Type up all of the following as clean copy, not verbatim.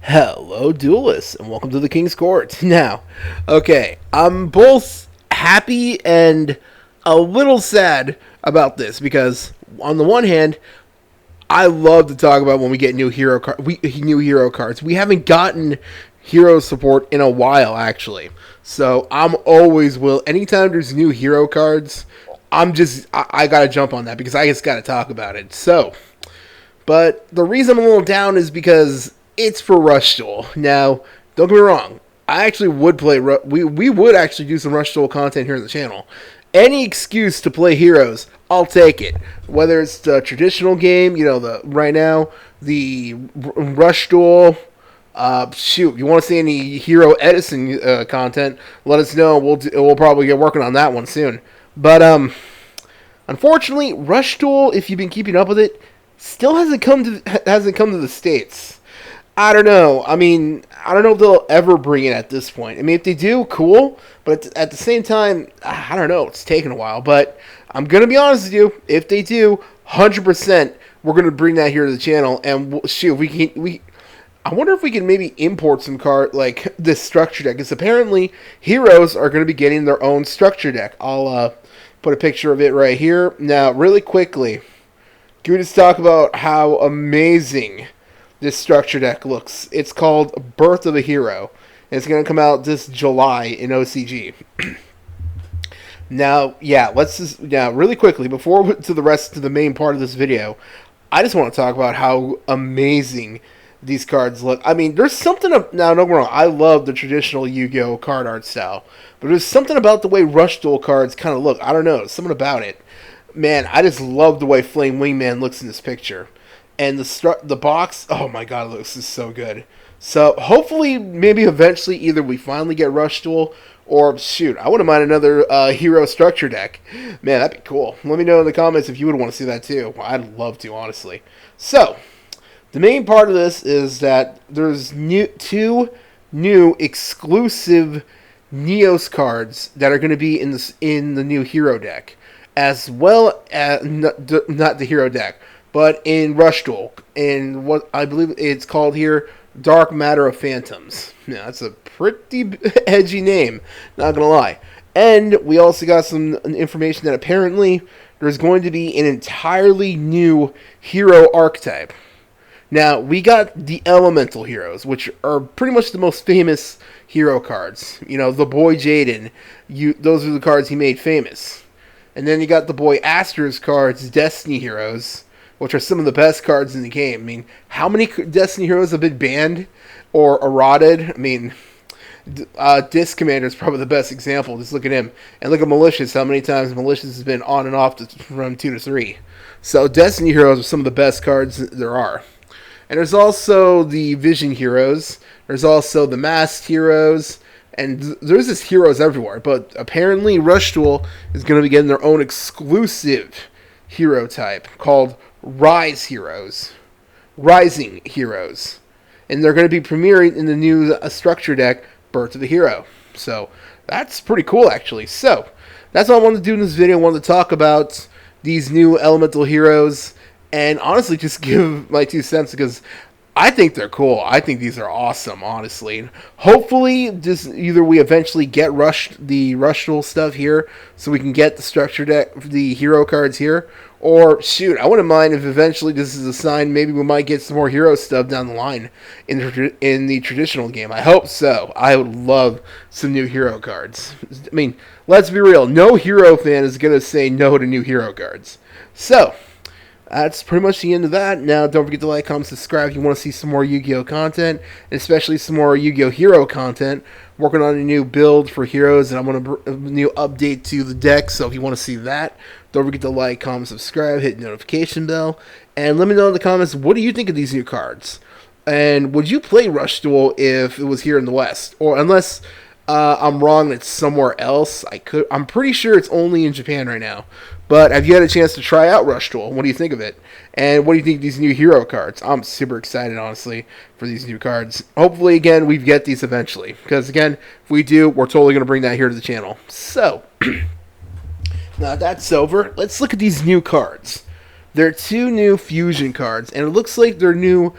Hello, duelists, and welcome to the King's Court. Now, okay, I'm both happy and a little sad about this because, on the one hand, I love to talk about when we get new hero cards. We haven't gotten hero support in a while, actually. So I'm always will. Anytime there's new hero cards, I gotta jump on that because I just gotta talk about it. So but the reason I'm a little down is because it's for Rush Duel. Now, don't get me wrong. I actually would play. We would actually do some Rush Duel content here on the channel. Any excuse to play heroes, I'll take it. Whether it's the traditional game, the right now the Rush Duel. Shoot, you want to see any Hero Edison content? Let us know. We'll probably get working on that one soon. But unfortunately, Rush Duel, if you've been keeping up with it, still hasn't come to the states. I don't know. I mean, I don't know if they'll ever bring it at this point. I mean, if they do, cool. But at the same time, I don't know. It's taking a while. But I'm gonna be honest with you. If they do, 100%, we're gonna bring that here to the channel. And shoot, we can we. I wonder if we can maybe import some card like this structure deck. Because apparently, heroes are going to be getting their own structure deck. I'll put a picture of it right here. Now, really quickly, can we just talk about how amazing this structure deck looks? It's called Birth of a Hero. And it's going to come out this July in OCG. Now, yeah, really quickly, before we get to the rest of the main part of this video, I just want to talk about how amazing these cards look. I mean, there's something now. Don't get me wrong. I love the traditional Yu-Gi-Oh card art style, but there's something about the way Rush Duel cards kind of look. I don't know. Something about it. Man, I just love the way Flame Wingman looks in this picture, and the box. Oh my God, it looks just so good. So hopefully, maybe eventually, either we finally get Rush Duel, or shoot, I wouldn't mind another hero structure deck. Man, that'd be cool. Let me know in the comments if you would want to see that too. I'd love to, honestly. So. The main part of this is that there's two new exclusive Neos cards that are going to be in the new hero deck, as well as not the hero deck, but in Rush Duel, in what I believe it's called here, Dark Matter of Phantoms. Now that's a pretty edgy name, not gonna lie. And we also got some information that apparently there's going to be an entirely new hero archetype. Now, we got the Elemental Heroes, which are pretty much the most famous hero cards. You know, the boy Jaden, those are the cards he made famous. And then you got the boy Aster's cards, Destiny Heroes, which are some of the best cards in the game. I mean, how many Destiny Heroes have been banned or eroded? I mean, Disc Commander is probably the best example. Just look at him. And look at Malicious, how many times Malicious has been on and off from 2 to 3. So, Destiny Heroes are some of the best cards there are. And there's also the Vision Heroes. There's also the Masked Heroes. And there's just heroes everywhere. But apparently Rush Duel is going to be getting their own exclusive hero type called Rising Heroes. And they're going to be premiering in the new structure deck, Birth of the Hero. So that's pretty cool, actually. So that's all I wanted to do in this video. I wanted to talk about these new elemental heroes. And honestly, just give my 2 cents because I think they're cool. I think these are awesome, honestly. Hopefully, just either we eventually get the Rush Duel stuff here, so we can get the structure deck, the hero cards here, or shoot, I wouldn't mind if eventually this is a sign. Maybe we might get some more hero stuff down the line in the traditional game. I hope so. I would love some new hero cards. I mean, let's be real. No hero fan is gonna say no to new hero cards. So. That's pretty much the end of that. Now, don't forget to like, comment, subscribe if you want to see some more Yu-Gi-Oh content, and especially some more Yu-Gi-Oh hero content. Working on a new build for heroes, and I'm going to a new update to the deck, so if you want to see that, don't forget to like, comment, subscribe, hit the notification bell, and let me know in the comments, what do you think of these new cards? And would you play Rush Duel if it was here in the West? Or unless I'm wrong, it's somewhere else. I'm pretty sure it's only in Japan right now. But have you had a chance to try out Rush Duel? What do you think of it? And what do you think of these new hero cards? I'm super excited, honestly, for these new cards. Hopefully, again, we get these eventually. Because, again, if we do, we're totally going to bring that here to the channel. So, now that's over. Let's look at these new cards. They're 2 new fusion cards. And it looks like they're new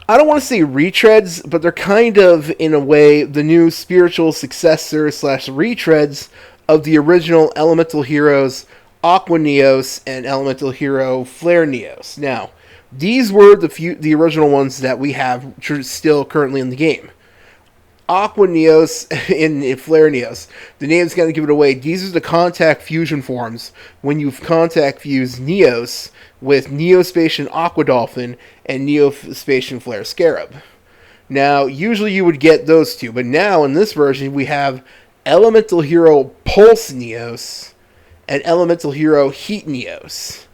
I don't want to say retreads, but they're kind of, in a way, the new spiritual successor slash retreads of the original Elemental Heroes Aqua Neos and Elemental Hero Flare Neos. Now, these were the original ones that we have still currently in the game. Aqua Neos and Flare Neos. The name's going to give it away. These are the contact fusion forms when you contact fuse Neos with Neospatian Aqua Dolphin and Neospatian Flare Scarab. Now, usually you would get those two, but now in this version we have Elemental Hero Pulse Neos and Elemental Hero Heat Neos.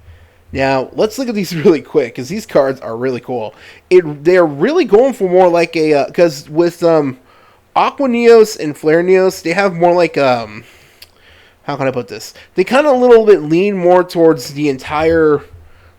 Now, let's look at these really quick, because these cards are really cool. They're really going for more like a... Because with Aqua Neos and Flare Neos, they have more like... how can I put this? They kind of a little bit lean more towards the entire...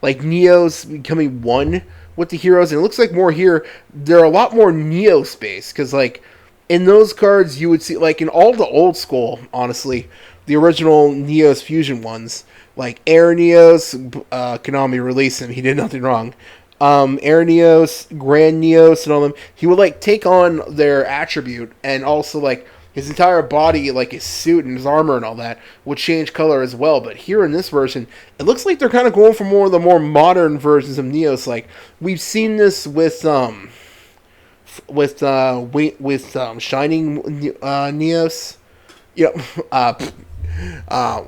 Like, Neos becoming one with the heroes. And it looks like more here, they're a lot more Neo space. Because, like, in those cards, you would see... Like, in all the old school, honestly, the original Neos Fusion ones... Like Air Neos, Konami released him. He did nothing wrong. Air Neos, Grand Neos, and all them. He would like take on their attribute, and also like his entire body, like his suit and his armor and all that, would change color as well. But here in this version, it looks like they're kind of going for more of the more modern versions of Neos. Like we've seen this with Shining Neos.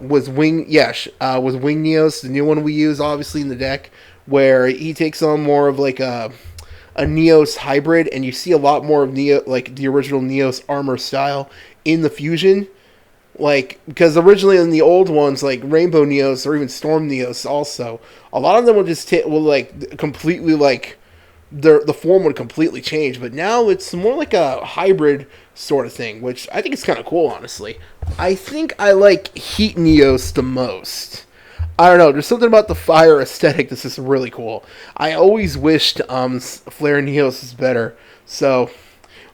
Was Wing Neos, the new one we use obviously in the deck, where he takes on more of like a Neos hybrid, and you see a lot more of Neo, like the original Neos armor style in the fusion. Like, because originally in the old ones, like Rainbow Neos or even Storm Neos also, a lot of them will just completely like the form would completely change, but now it's more like a hybrid sort of thing, which I think is kind of cool, honestly. I think I like Heat Neos the most. I don't know, there's something about the fire aesthetic that's just really cool. I always wished Flare Neos is better, so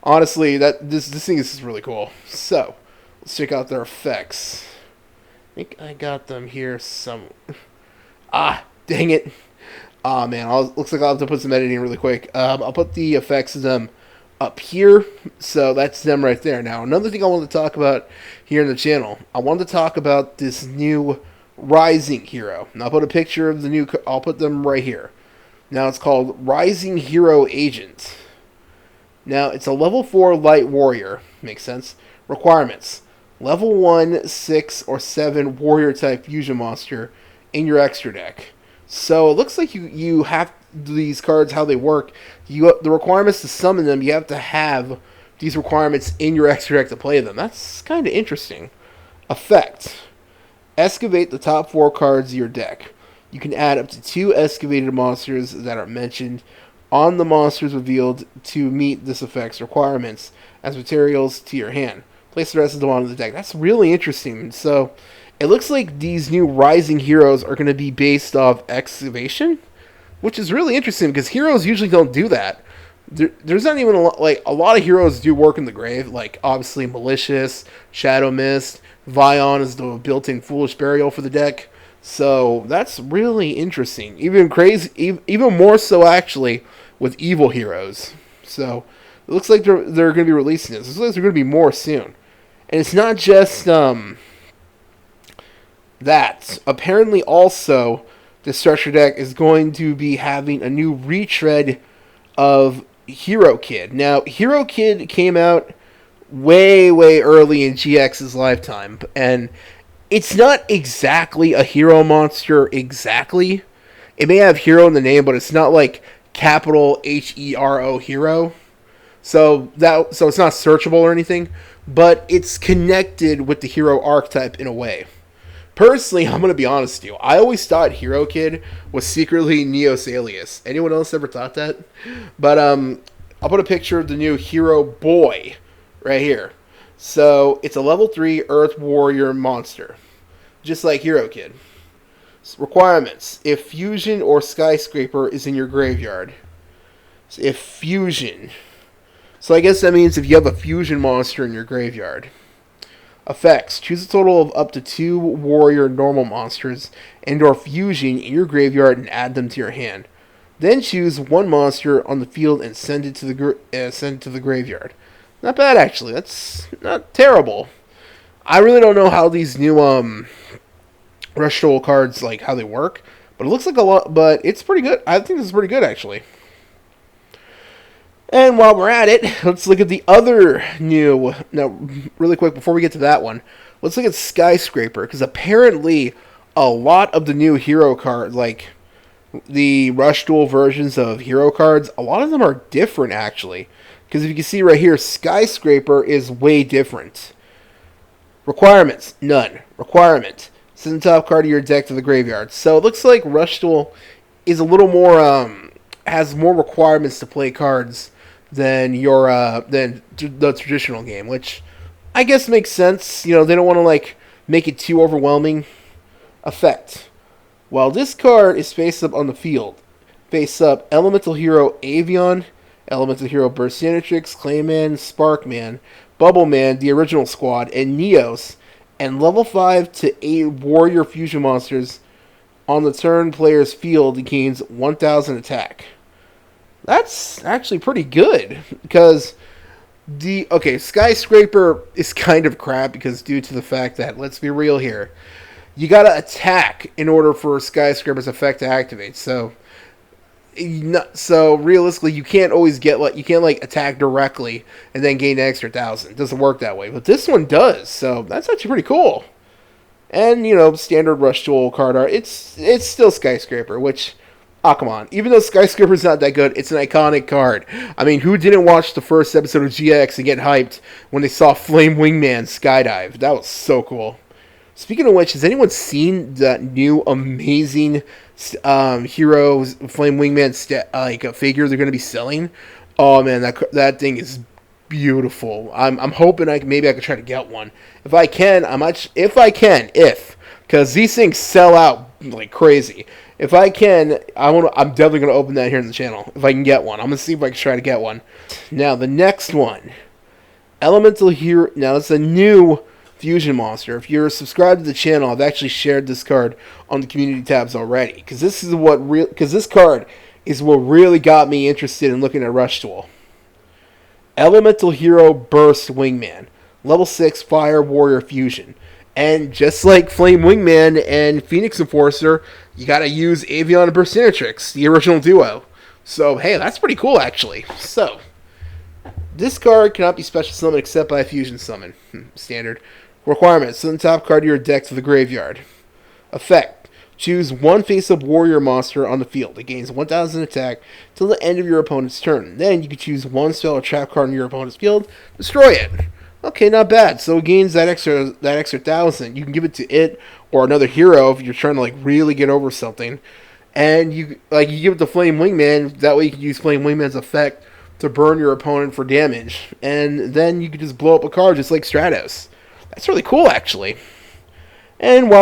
honestly, this thing is just really cool. So, let's check out their effects. I think I got them here some... dang it. Aw, man, looks like I'll have to put some editing really quick. I'll put the effects of them up here, so that's them right there. Now, another thing I wanted to talk about here in the channel, I wanted to talk about this new Rising Hero. Now, I'll put a picture of the new... I'll put them right here. Now, it's called Rising Hero Agent. Now, it's a level 4 Light Warrior. Makes sense. Requirements. Level 1, 6, or 7 Warrior-type fusion monster in your extra deck. So it looks like you have these cards, how they work. The requirements to summon them, you have to have these requirements in your extra deck to play them. That's kind of interesting. Effect. Excavate the top 4 cards of your deck. You can add up to 2 excavated monsters that are mentioned on the monsters revealed to meet this effect's requirements as materials to your hand. Place the rest of them onto the deck. That's really interesting. So it looks like these new Rising Heroes are going to be based off excavation, which is really interesting because heroes usually don't do that. There's not even a lot of heroes do work in the grave, like obviously Malicious, Shadow Mist, Vion is the built-in Foolish Burial for the deck. So that's really interesting. Even more so actually with evil heroes. So it looks like they're going to be releasing this. It looks like they're going to be more soon. And it's not just that. Apparently also the structure deck is going to be having a new retread of Hero Kid. Now, Hero Kid came out way, way early in GX's lifetime, and it's not exactly a hero monster exactly. It may have hero in the name, but it's not like capital HERO hero. So it's not searchable or anything, but it's connected with the hero archetype in a way. Personally, I'm going to be honest with you. I always thought Hero Kid was secretly Neos Alias. Anyone else ever thought that? But I'll put a picture of the new Hero Boy right here. So it's a level 3 Earth Warrior monster, just like Hero Kid. Requirements. If Fusion or Skyscraper is in your graveyard. So if Fusion. So I guess that means if you have a Fusion monster in your graveyard. Effects. Choose a total of up to 2 warrior normal monsters and or fusion in your graveyard and add them to your hand. Then choose one monster on the field and send it to the graveyard. Not bad actually. That's not terrible. I really don't know how these new Rush Duel cards like how they work, but it looks like a lot. But it's pretty good. I think this is pretty good actually. And while we're at it, let's look at the other new. Now, really quick before we get to that one, let's look at Skyscraper because apparently a lot of the new hero card, like the Rush Duel versions of hero cards, a lot of them are different actually. Because if you can see right here, Skyscraper is way different. Requirements, none. Requirement, send the top card of your deck to the graveyard. So it looks like Rush Duel is a little more has more requirements to play cards than the traditional game, which I guess makes sense. You know, they don't want to like make it too overwhelming. Effect. While this card is face up on the field, face up Elemental Hero Avion, Elemental Hero Burstinatrix, Clayman, Sparkman, Bubbleman, the original squad, and Neos, and level 5 to 8 Warrior Fusion monsters on the turn player's field gains 1000 attack. That's actually pretty good, because Skyscraper is kind of crap because due to the fact that, let's be real here, you gotta attack in order for Skyscraper's effect to activate. So realistically, you can't always get attack directly and then gain an extra 1000. It doesn't work that way, but this one does. So that's actually pretty cool. And standard Rush Duel card art. It's still Skyscraper, which come on. Even though Skyscraper's not that good, it's an iconic card. I mean, who didn't watch the first episode of GX and get hyped when they saw Flame Wingman skydive? That was so cool. Speaking of which, has anyone seen that new amazing Heroes Flame Wingman figure they're going to be selling? Oh man, that thing is beautiful. I'm hoping maybe I could try to get one. If I can, because these things sell out like crazy. If I can, I'm definitely going to open that here in the channel if I can get one. I'm going to see if I can try to get one. Now the next one, Elemental Hero. Now it's a new fusion monster. If you're subscribed to the channel, I've actually shared this card on the community tabs already, because this card is what really got me interested in looking at Rush Duel. Elemental Hero Burst Wingman, level 6 Fire Warrior Fusion, and just like Flame Wingman and Phoenix Enforcer, you gotta use Avion and Burstinatrix, the original duo. So hey, that's pretty cool actually. So this card cannot be special summoned except by a fusion summon. Standard. Requirement, send the top card of your deck to the graveyard. Effect, choose one face-up warrior monster on the field. It gains 1000 attack till the end of your opponent's turn. Then you can choose one spell or trap card on your opponent's field, destroy it. Okay, not bad. So it gains that extra 1000. You can give it to it or another hero if you're trying to like really get over something. And you give it to Flame Wingman, that way you can use Flame Wingman's effect to burn your opponent for damage. And then you can just blow up a card just like Stratos. That's really cool, actually. And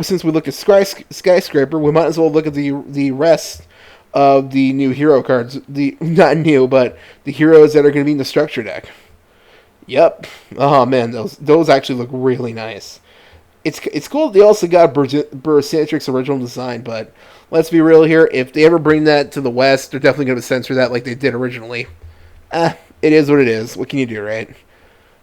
since we looked at Skyscraper, we might as well look at the rest of the new hero cards. Not new, but the heroes that are going to be in the structure deck. Yep. Oh man, those actually look really nice. It's cool. They also got Burstinatrix original design, but let's be real here. If they ever bring that to the West, they're definitely going to censor that like they did originally. It is what it is. What can you do, right?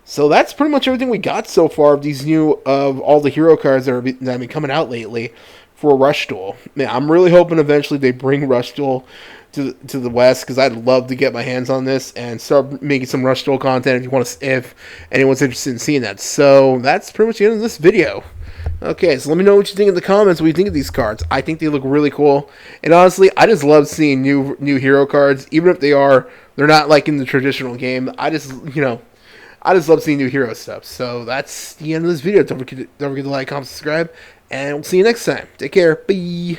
So that's pretty much everything we got so far of all the hero cards that have been coming out lately for Rush Duel. Man, I'm really hoping eventually they bring Rush Duel to the West, because I'd love to get my hands on this and start making some Rush Duel content if anyone's interested in seeing that. So that's pretty much the end of this video. Okay, so let me know what you think in the comments. What you think of these cards? I think they look really cool, and honestly, I just love seeing new hero cards, even if they're not like in the traditional game. I just love seeing new hero stuff. So that's the end of this video. Don't forget to like, comment, subscribe, and we'll see you next time. Take care. Bye.